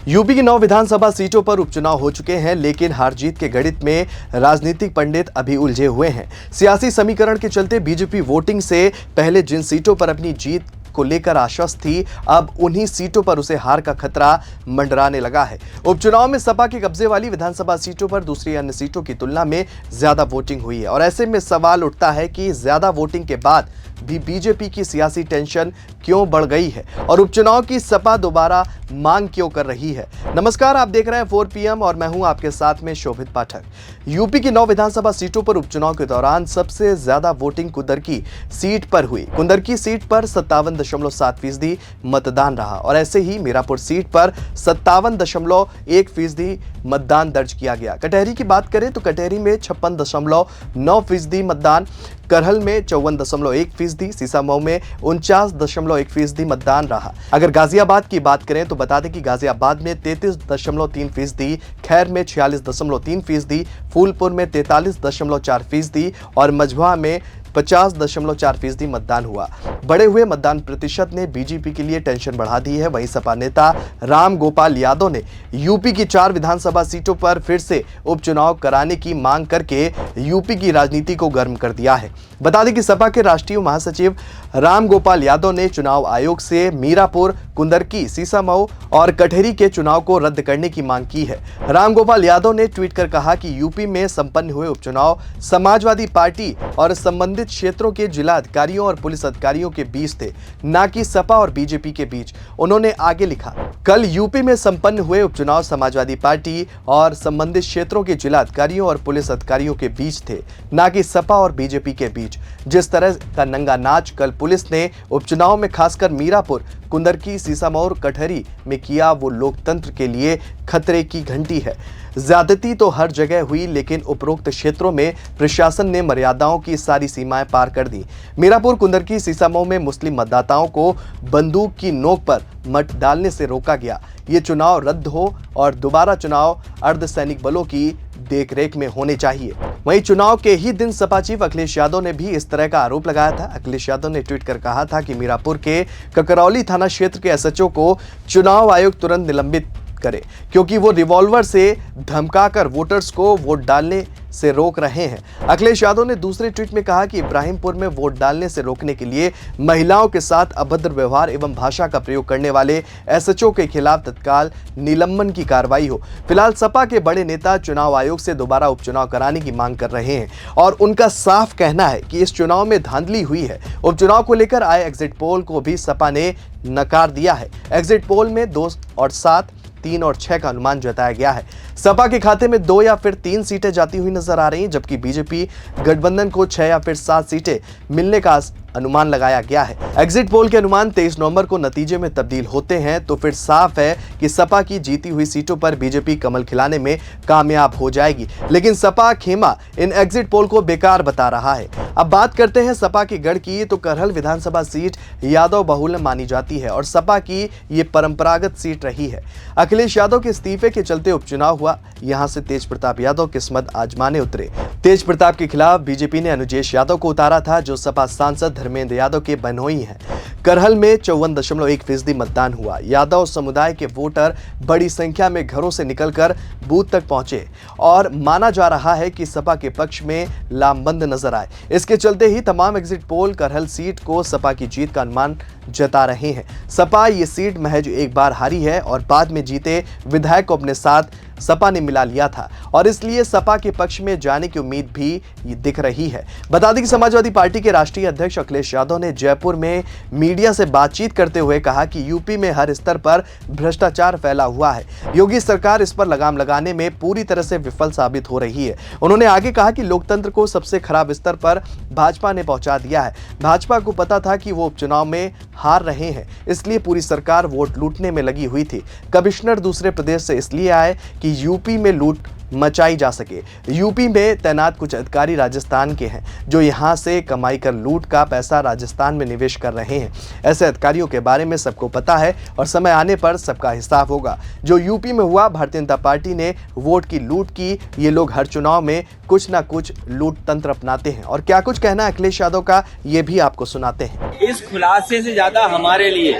UP की 9 विधानसभा सीटों पर उपचुनाव हो चुके हैं, लेकिन हार जीत के गणित में राजनीतिक पंडित अभी उलझे हुए हैं। सियासी समीकरण के चलते बीजेपी वोटिंग से पहले जिन सीटों पर अपनी जीत को लेकर आश्वस्त थी, अब उन्हीं सीटों पर उसे हार का खतरा मंडराने लगा है। उपचुनाव में सपा के कब्जे वाली विधानसभा सीटों पर दूसरी अन्य सीटों की तुलना में ज्यादा वोटिंग हुई है और ऐसे में सवाल उठता है कि ज्यादा वोटिंग के बाद भी बीजेपी की सियासी टेंशन क्यों बढ़ गई है और उपचुनाव की सपा दोबारा मांग क्यों कर रही है। नमस्कार, आप देख रहे हैं 4 PM और मैं हूं आपके साथ में शोभित पाठक। यूपी की 9 विधानसभा सीटों पर उपचुनाव के दौरान सबसे ज्यादा वोटिंग कुंदरकी सीट पर हुई। कुंदरकी सीट पर 57.7% मतदान रहा और ऐसे ही मीरापुर सीट पर 57.1% मतदान दर्ज किया गया। कटहरी की बात करें तो कटहरी में 56.9% मतदान, करहल में 54.1%, सीसामऊ में 49.1% मतदान रहा। अगर गाजियाबाद की बात करें तो बता दें कि गाजियाबाद में 33.3%, खैर में 46.3%, फूलपुर में 43.4% और मझवा में 50.4% मतदान हुआ। बढ़े हुए मतदान प्रतिशत ने बीजेपी के लिए टेंशन बढ़ा दी है। वहीं सपा नेता राम गोपाल यादव ने यूपी की 4 विधानसभा सीटों पर फिर से उपचुनाव कराने की मांग करके यूपी की राजनीति को गर्म कर दिया है। बता दें कि सपा के राष्ट्रीय महासचिव राम गोपाल यादव ने चुनाव आयोग से मीरापुर, कुंदरकी, सीसामऊ और कटहरी के चुनाव को रद्द करने की मांग की है। राम गोपाल यादव ने ट्वीट कर कहा कि यूपी में संपन्न हुए उपचुनाव समाजवादी पार्टी और संबंधित क्षेत्रों के जिला अधिकारियों और पुलिस अधिकारियों के बीच थे, न कि सपा और बीजेपी के बीच। उन्होंने आगे लिखा, कल यूपी में संपन्न हुए उपचुनाव समाजवादी पार्टी और संबंधित क्षेत्रों के जिला अधिकारियों और पुलिस अधिकारियों के बीच थे, न कि सपा और बीजेपी के बीच। जिस तरह का नंगा नाच कल पुलिस ने उपचुनाव में खासकर मीरापुर, कुंदरकी, सीसामऊ और कटहरी में किया, वो लोकतंत्र के लिए खतरे की घंटी है। ज्यादती तो हर जगह हुई, लेकिन उपरोक्त क्षेत्रों में प्रशासन ने मर्यादाओं की सारी सीमाएं पार कर दी। मीरापुर, कुंदरकी, सीसामऊ में मुस्लिम मतदाताओं को बंदूक की नोक पर मत डालने से रोका गया। ये चुनाव रद्द हो और दोबारा चुनाव अर्धसैनिक बलों की देखरेख में होने चाहिए। वहीं चुनाव के ही दिन सपा चीफ अखिलेश यादव ने भी इस तरह का आरोप लगाया था। अखिलेश यादव ने ट्वीट कर कहा था कि मीरापुर के ककरौली थाना क्षेत्र के SHO को चुनाव आयोग तुरंत निलंबित करे, क्योंकि वो रिवॉल्वर से धमकाकर वोटर्स को वोट डालने से रोक रहे हैं। अखिलेश यादव ने दूसरे ट्वीट में कहा कि इब्राहिमपुर में वोट डालने से रोकने के लिए महिलाओं के साथ अभद्र व्यवहार एवं भाषा का प्रयोग करने वाले SHO के खिलाफ तत्काल निलंबन की कार्रवाई हो। फिलहाल सपा के बड़े नेता चुनाव आयोग से दोबारा उपचुनाव कराने की मांग कर रहे हैं और उनका साफ कहना है कि इस चुनाव में धांधली हुई है। उपचुनाव को लेकर आए एग्जिट पोल को भी सपा ने नकार दिया है। एग्जिट पोल में 2 और 7, 3 और 6 का अनुमान जताया गया है। सपा के खाते में 2 या फिर 3 सीटें जाती हुई नजर आ रही हैं, जबकि बीजेपी गठबंधन को 6 या फिर 7 सीटें मिलने का अनुमान लगाया गया है। एग्जिट पोल के अनुमान 23 नवंबर को नतीजे में तब्दील होते हैं तो फिर साफ है कि सपा की जीती हुई सीटों पर बीजेपी कमल खिलाने में कामयाब हो जाएगी, लेकिन सपा खेमा इन एग्जिट पोल को बेकार बता रहा है। अब बात करते हैं सपा के गढ़ की, तो करहल विधानसभा सीट यादव बहुल मानी जाती है और सपा की ये परंपरागत सीट रही है। अखिलेश यादव के इस्तीफे के चलते उपचुनाव हुआ। यहां से तेज प्रताप यादव किस्मत आजमाने उतरे। तेज प्रताप के खिलाफ बीजेपी ने अनुजेश यादव को उतारा था, जो सपा सांसद धर्मेंद्र यादव के बहनोई हैं। करहल में 54.1% मतदान हुआ। यादव समुदाय के वोटर बड़ी संख्या में घरों से निकलकर बूथ तक पहुंचे और माना जा रहा है कि सपा के पक्ष में लामबंद नजर आए। इसके चलते ही तमाम एग्जिट पोल करहल सीट को सपा की जीत का अनुमान जता रहे हैं। सपा ये सीट महज एक बार हारी है और बाद में जीते विधायक को अपने साथ सपा ने मिला लिया था और इसलिए सपा के पक्ष में जाने की उम्मीद भी दिख रही है। बता दें कि समाजवादी पार्टी के राष्ट्रीय अध्यक्ष अखिलेश यादव ने जयपुर में मीडिया से बातचीत करते हुए कहा कि यूपी में हर स्तर पर भ्रष्टाचार फैला हुआ है। योगी सरकार इस पर लगाम लगाने में पूरी तरह से विफल साबित हो रही है। उन्होंने आगे कहा कि लोकतंत्र को सबसे खराब स्तर पर भाजपा ने पहुंचा दिया है। भाजपा को पता था कि वो उपचुनाव में हार रहे हैं, इसलिए पूरी सरकार वोट लूटने में लगी हुई थी। कमिश्नर दूसरे प्रदेश से इसलिए आए कि यूपी में लूट मचाई जा सके। यूपी में तैनात कुछ अधिकारी राजस्थान के हैं, जो यहां से कमाई कर लूट का पैसा राजस्थान में निवेश कर रहे हैं। ऐसे अधिकारियों के बारे में सबको पता है और समय आने पर सबका हिसाब होगा। जो यूपी में हुआ, भारतीय जनता पार्टी ने वोट की लूट की। ये लोग हर चुनाव में कुछ ना कुछ लूट तंत्र अपनाते हैं और क्या कुछ कहना है अखिलेश यादव का, ये भी आपको सुनाते हैं। इस खुलासे से ज्यादा हमारे लिए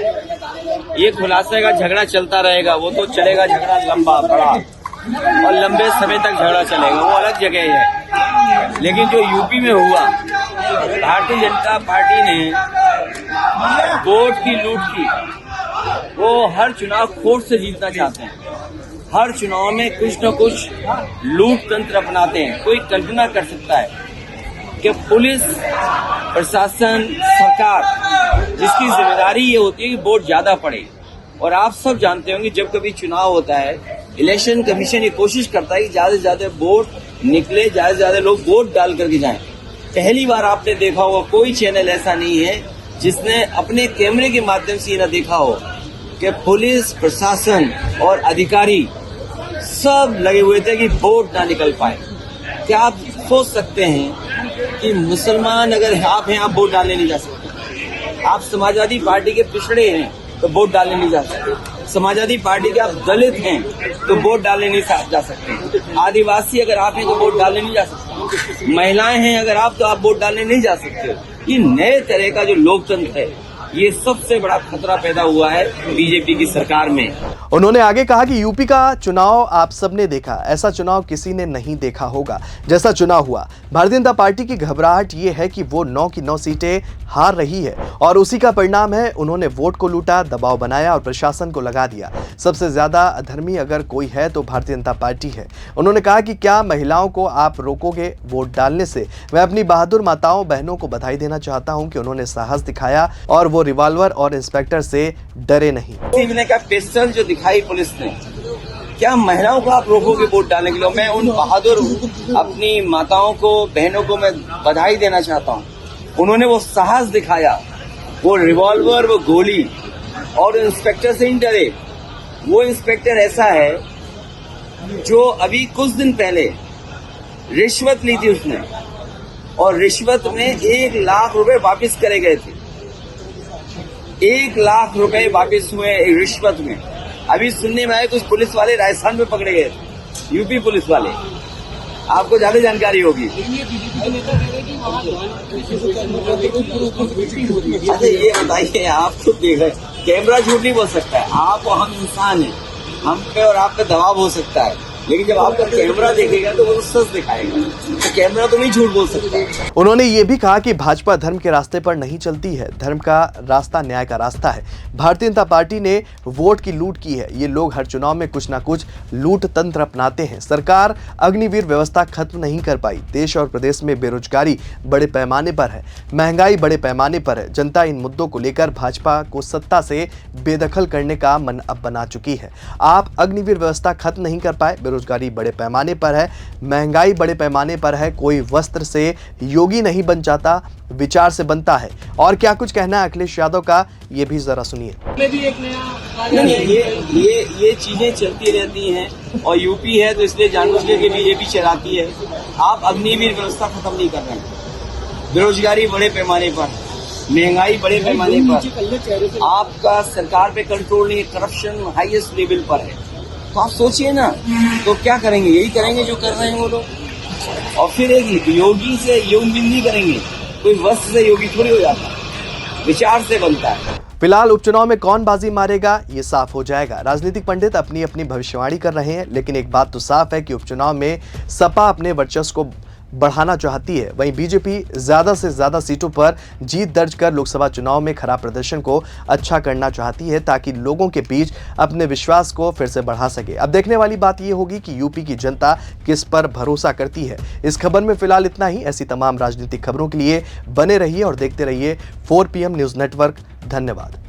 ये खुलासे का झगड़ा चलता रहेगा, वो तो चलेगा झगड़ा लंबा बड़ा और लंबे समय तक झगड़ा चलेगा, वो अलग जगह है। लेकिन जो यूपी में हुआ, भारतीय जनता पार्टी ने वोट की लूट की, वो हर चुनाव खोट से जीतना चाहते हैं। हर चुनाव में कुछ न कुछ लूट तंत्र अपनाते हैं। कोई कल्पना कर सकता है कि पुलिस प्रशासन सरकार जिसकी जिम्मेदारी ये होती है कि वोट ज्यादा पड़े, और आप सब जानते होंगे जब कभी चुनाव होता है इलेक्शन कमीशन ये कोशिश करता है कि ज्यादा से ज्यादा वोट निकले, ज्यादा से ज्यादा लोग वोट डाल करके जाएं। पहली बार आपने देखा होगा कोई चैनल ऐसा नहीं है जिसने अपने कैमरे के माध्यम से ये न देखा हो कि पुलिस प्रशासन और अधिकारी सब लगे हुए थे कि वोट ना निकल पाए। क्या आप सोच सकते हैं कि मुसलमान अगर आप हैं, आप वोट डालने नहीं जा सकते। आप समाजवादी पार्टी के पिछड़े हैं तो वोट डालने नहीं जा सकते। समाजवादी पार्टी के आप दलित हैं तो वोट डालने नहीं जा सकते। आदिवासी अगर आप हैं तो वोट डालने नहीं जा सकते। महिलाएं हैं अगर आप, तो आप वोट डालने नहीं जा सकते। ये नए तरह का जो लोकतंत्र है, ये सबसे बड़ा खतरा पैदा हुआ है बीजेपी की सरकार में। उन्होंने आगे कहा कि यूपी का चुनाव आप सबने देखा, ऐसा चुनाव किसी ने नहीं देखा होगा जैसा चुनाव हुआ। भारतीय जनता पार्टी की घबराहट ये है कि वो 9 की 9 सीटें हार रही है और उसी का परिणाम है उन्होंने वोट को लूटा, दबाव बनाया और प्रशासन को लगा दिया। सबसे ज्यादा अधर्मी अगर कोई है तो भारतीय जनता पार्टी है। उन्होंने कहा कि क्या महिलाओं को आप रोकोगे वोट डालने से? मैं अपनी बहादुर माताओं बहनों को बधाई देना चाहता हूं कि उन्होंने साहस दिखाया और वो रिवॉल्वर और इंस्पेक्टर से डरे नहीं। पिस्टल जो दिखाई पुलिस ने, क्या महिलाओं को आप रोकोगे वोट डालने के लिए? मैं उन बहादुर अपनी माताओं को बहनों को मैं बधाई देना चाहता हूं। उन्होंने वो साहस दिखाया, वो रिवॉल्वर, वो गोली, और इंस्पेक्टर से नहीं डरे। वो इंस्पेक्टर ऐसा है जो अभी कुछ दिन पहले रिश्वत ली थी उसने, और रिश्वत में 1 लाख रुपए वापस करे गए थे। 1 लाख रुपए वापस हुए रिश्वत में। अभी सुनने में आए कुछ पुलिस वाले राजस्थान में पकड़े गए, यूपी पुलिस वाले, आपको ज्यादा जानकारी होगी। अच्छा ये बताइए, आप खुद देख रहे, कैमरा झूठ नहीं बोल सकता है। आप हम इंसान हैं, हम पे और आप पे दबाव हो सकता है, लेकिन जब आपका कैमरा देखेगा तो वो सच दिखाएगा। तो कैमरा तो नहीं झूठ बोल सकता। उन्होंने ये भी कहा कि भाजपा धर्म के रास्ते पर नहीं चलती है, धर्म का रास्ता न्याय का रास्ता है। भारतीय जनता पार्टी ने वोट की लूट की है। ये लोग हर चुनाव में कुछ ना कुछ लूट तंत्र अपनाते हैं। सरकार अग्निवीर व्यवस्था खत्म नहीं कर पाई। देश और प्रदेश में बेरोजगारी बड़े पैमाने पर है, महंगाई बड़े पैमाने पर है। जनता इन मुद्दों को लेकर भाजपा को सत्ता से बेदखल करने का मन अब बना चुकी है। आप अग्निवीर व्यवस्था खत्म नहीं कर पाए, बेरोजगारी बड़े पैमाने पर है, महंगाई बड़े पैमाने पर है। कोई वस्त्र से योगी नहीं बन जाता, विचार से बनता है। और क्या कुछ कहना है अखिलेश यादव का, ये भी जरा सुनिए। ये चीजें चलती रहती हैं, और यूपी है तो इसलिए जानबूझ के बीजेपी चलाती है। आप अग्निवीर व्यवस्था खत्म नहीं कर रहे हैं। बेरोजगारी बड़े पैमाने पर, महंगाई बड़े पैमाने पर, आपका सरकार पे कंट्रोल नहीं है, करप्शन हाईएस्ट लेवल पर है। तो आप सोचिए ना, तो क्या करेंगे? यही करेंगे जो कर रहे हैं वो लोग। और फिर एक योगी से योगबिंदी करेंगे। कोई वस्त्र से योगी थोड़ी हो जाता, विचार से बनता है। फिलहाल उपचुनाव में कौन बाजी मारेगा ये साफ हो जाएगा। राजनीतिक पंडित अपनी अपनी भविष्यवाणी कर रहे हैं, लेकिन एक बात तो साफ है कि उपचुनाव में सपा अपने वर्चस्व को बढ़ाना चाहती है। वहीं बीजेपी ज्यादा से ज्यादा सीटों पर जीत दर्ज कर लोकसभा चुनाव में खराब प्रदर्शन को अच्छा करना चाहती है, ताकि लोगों के बीच अपने विश्वास को फिर से बढ़ा सके। अब देखने वाली बात यह होगी कि यूपी की जनता किस पर भरोसा करती है। इस खबर में फिलहाल इतना ही। ऐसी तमाम राजनीतिक खबरों के लिए बने रहिए और देखते रहिए 4 PM न्यूज नेटवर्क। धन्यवाद।